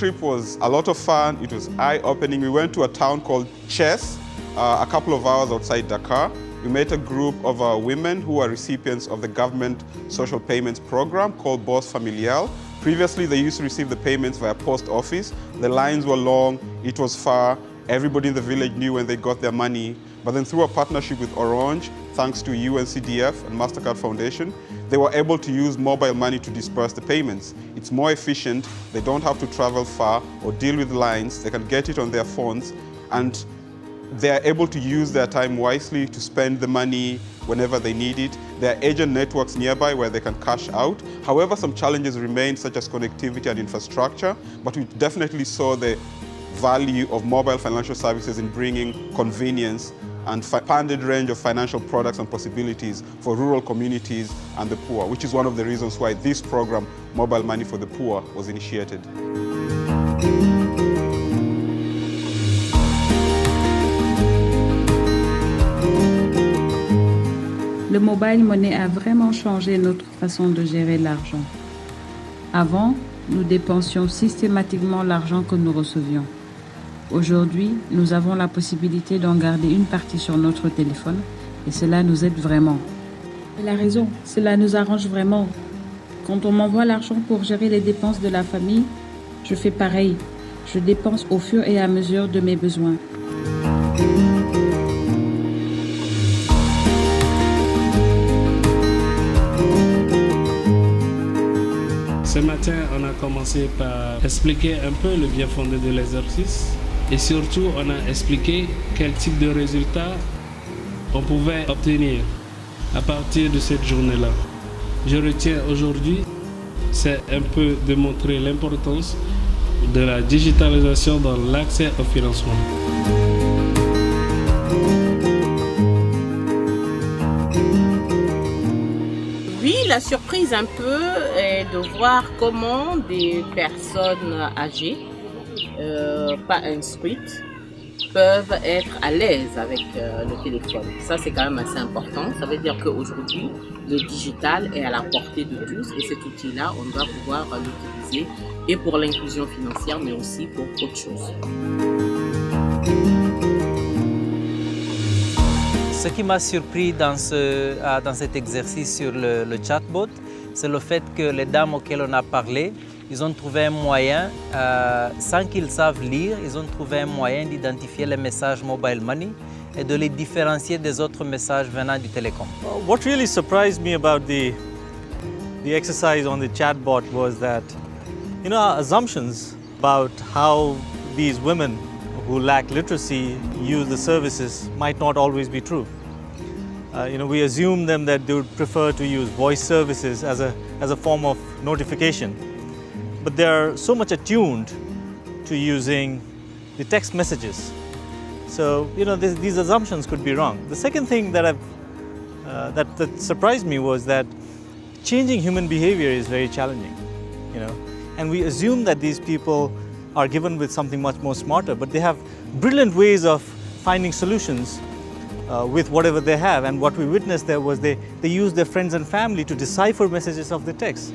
trip was a lot of fun. It was eye-opening. We went to a town called Chess, a couple of hours outside Dakar. We met a group of women who are recipients of the government social payments program called Bourse Familiale. Previously, they used to receive the payments via post office. The lines were long, it was far. Everybody in the village knew when they got their money. But then through a partnership with Orange, thanks to UNCDF and MasterCard Foundation, they were able to use mobile money to disperse the payments. It's more efficient, they don't have to travel far or deal with lines, they can get it on their phones, and they are able to use their time wisely to spend the money whenever they need it. There are agent networks nearby where they can cash out. However, some challenges remain, such as connectivity and infrastructure, but we definitely saw the value of mobile financial services in bringing convenience and expanded range of financial products and possibilities for rural communities and the poor, which is one of the reasons why this program, Mobile Money for the Poor, was initiated. Le mobile money a vraiment changé notre façon de gérer l'argent. Avant, nous dépensions systématiquement l'argent que nous recevions. Aujourd'hui, nous avons la possibilité d'en garder une partie sur notre téléphone et cela nous aide vraiment. Elle a raison, cela nous arrange vraiment. Quand on m'envoie l'argent pour gérer les dépenses de la famille, je fais pareil. Je dépense au fur et à mesure de mes besoins. Ce matin, on a commencé par expliquer un peu le bien fondé de l'exercice et surtout, on a expliqué quel type de résultats on pouvait obtenir à partir de cette journée-là. Je retiens aujourd'hui, c'est un peu de montrer l'importance de la digitalisation dans l'accès au financement. Oui, la surprise un peu est de voir comment des personnes âgées, pas instruites, peuvent être à l'aise avec le téléphone. Ça, c'est quand même assez important. Ça veut dire qu'aujourd'hui, le digital est à la portée de tous et cet outil-là, on doit pouvoir l'utiliser et pour l'inclusion financière, mais aussi pour autre chose. Ce qui m'a surpris dans cet exercice sur le chatbot, c'est le fait que les dames auxquelles on a parlé, ils ont trouvé un moyen, sans qu'ils savent lire, ils ont trouvé un moyen d'identifier les messages mobile money et de les différencier des autres messages venant du télécom. What really surprised me about the exercise on the chatbot was that, our assumptions about how these women who lack literacy use the services might not always be true. We assume them that they would prefer to use voice services as a form of notification. But they are so much attuned to using the text messages. So, these assumptions could be wrong. The second thing that surprised me was that changing human behavior is very challenging, and we assume that these people are given with something much more smarter, but they have brilliant ways of finding solutions with whatever they have. And what we witnessed there was they use their friends and family to decipher messages of the text.